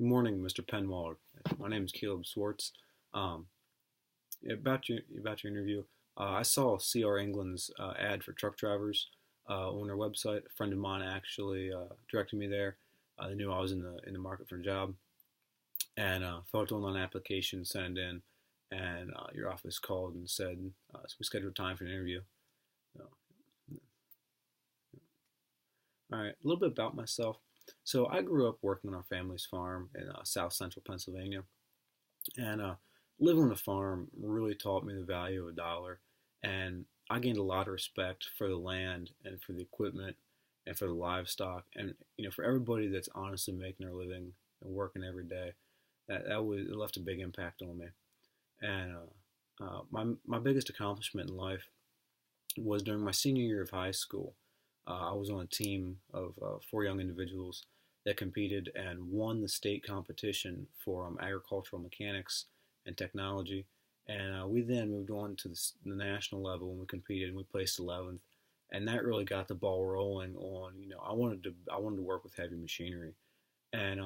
Good morning, Mr. Penwald. My name is Caleb Swartz. Um, about your interview, I saw CR England's ad for truck drivers on their website. A friend of mine actually directed me there. They knew I was in the market for a job, and filled out an online application, sent it in, and your office called and said so we scheduled time for an interview. So, all right, a little bit about myself. So I grew up working on our family's farm in South Central Pennsylvania, and living on a farm really taught me the value of a dollar, and I gained a lot of respect for the land and for the equipment and for the livestock, and for everybody that's honestly making their living and working every day. It left a big impact on me, and my biggest accomplishment in life was during my senior year of high school. I was on a team of four young individuals that competed and won the state competition for agricultural mechanics and technology. And we then moved on to the national level, and we competed and we placed 11th. And that really got the ball rolling on. I wanted to work with heavy machinery, and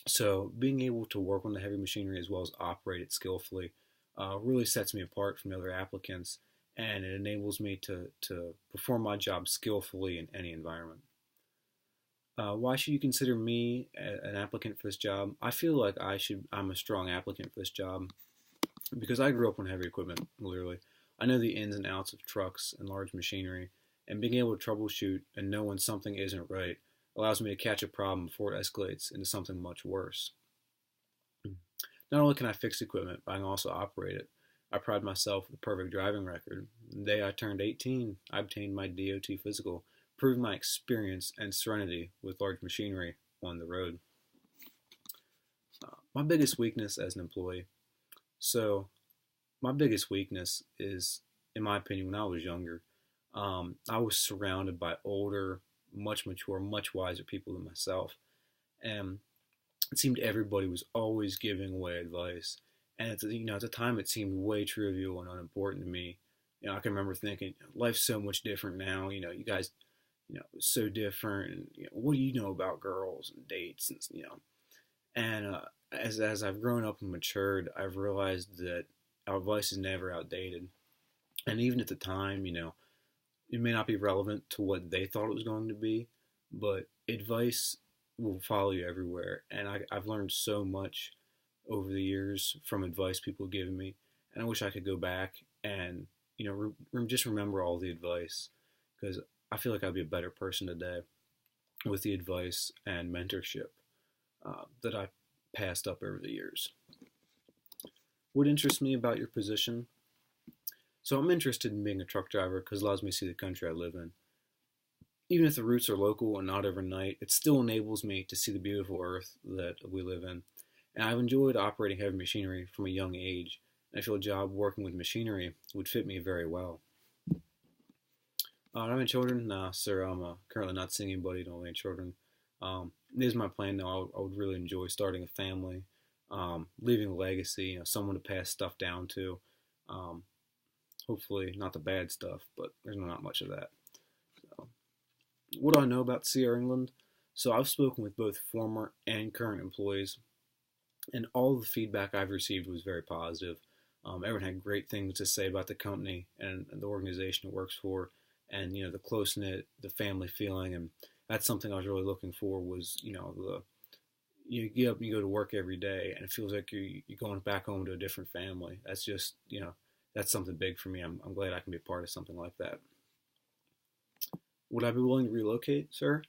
so being able to work on the heavy machinery as well as operate it skillfully really sets me apart from the other applicants, and it enables me to perform my job skillfully in any environment. Why should you consider me an applicant for this job? I feel like I'm a strong applicant for this job because I grew up on heavy equipment, literally. I know the ins and outs of trucks and large machinery, and being able to troubleshoot and know when something isn't right allows me to catch a problem before it escalates into something much worse. Not only can I fix equipment, but I can also operate it. I pride myself with a perfect driving record. The day I turned 18, I obtained my DOT physical, proving my experience and serenity with large machinery on the road. My biggest weakness as an employee. So, my biggest weakness is, in my opinion, when I was younger, I was surrounded by older, much mature, much wiser people than myself. And it seemed everybody was always giving away advice. And at the time, it seemed way trivial and unimportant to me. I can remember thinking, life's so much different now. You guys, it's so different. And what do you know about girls and dates and as I've grown up and matured, I've realized that our advice is never outdated. And even at the time, it may not be relevant to what they thought it was going to be, but advice will follow you everywhere. And I've learned so much over the years from advice people have given me, and I wish I could go back and just remember all the advice, because I feel like I'd be a better person today with the advice and mentorship that I passed up over the years. What interests me about your position? So I'm interested in being a truck driver because it allows me to see the country I live in. Even if the routes are local and not overnight, it still enables me to see the beautiful earth that we live in. And I've enjoyed operating heavy machinery from a young age, and I feel a job working with machinery would fit me very well. I don't have any children? Nah, sir, I'm currently not seeing anybody, don't have any children. It is my plan, though. I would really enjoy starting a family, leaving a legacy, someone to pass stuff down to. Hopefully not the bad stuff, but there's not much of that. So, what do I know about CR England? So I've spoken with both former and current employees, and all the feedback I've received was very positive. Everyone had great things to say about the company and the organization it works for, and the close knit, the family feeling, and that's something I was really looking for. Was you get up and you go to work every day, and it feels like you're going back home to a different family. That's just that's something big for me. I'm glad I can be a part of something like that. Would I be willing to relocate, sir?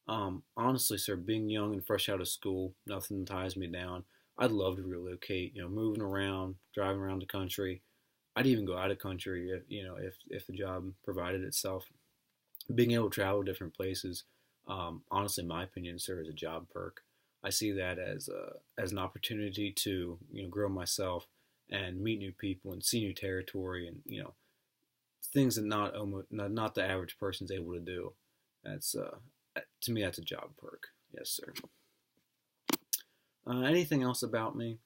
Honestly, sir, being young and fresh out of school, nothing ties me down. I'd love to relocate, moving around, driving around the country. I'd even go out of country if the job provided itself. Being able to travel to different places, honestly, in my opinion, sir, is a job perk. I see that as an opportunity to grow myself and meet new people and see new territory, and things that not the average person's able to do. That's to me, that's a job perk. Yes, sir. Anything else about me?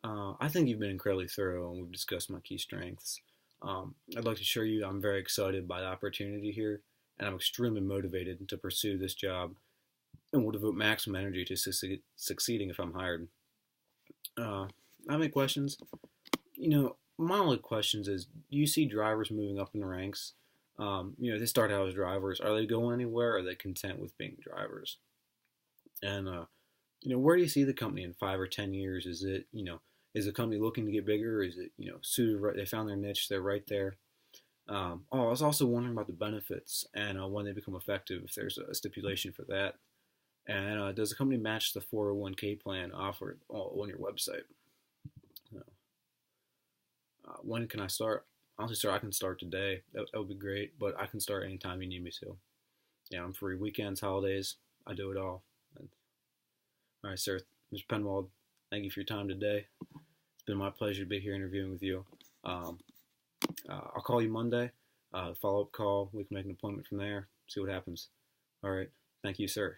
I think you've been incredibly thorough, and we've discussed my key strengths. I'd like to assure you I'm very excited by the opportunity here, and I'm extremely motivated to pursue this job and will devote maximum energy to succeeding if I'm hired. I have any questions? My only questions is, do you see drivers moving up in the ranks? They start out as drivers. Are they going anywhere? Or are they content with being drivers? And where do you see the company in 5 or 10 years? Is the company looking to get bigger? Is it, suited right? They found their niche. They're right there. I was also wondering about the benefits and when they become effective, if there's a stipulation for that. And does the company match the 401k plan offered on your website? When can I start? Honestly, sir, I can start today. That would be great, but I can start anytime you need me to. Yeah, I'm free. Weekends, holidays, I do it all. All right, sir. Mr. Penwald, thank you for your time today. It's been my pleasure to be here interviewing with you. I'll call you Monday. Follow-up call. We can make an appointment from there. See what happens. All right. Thank you, sir.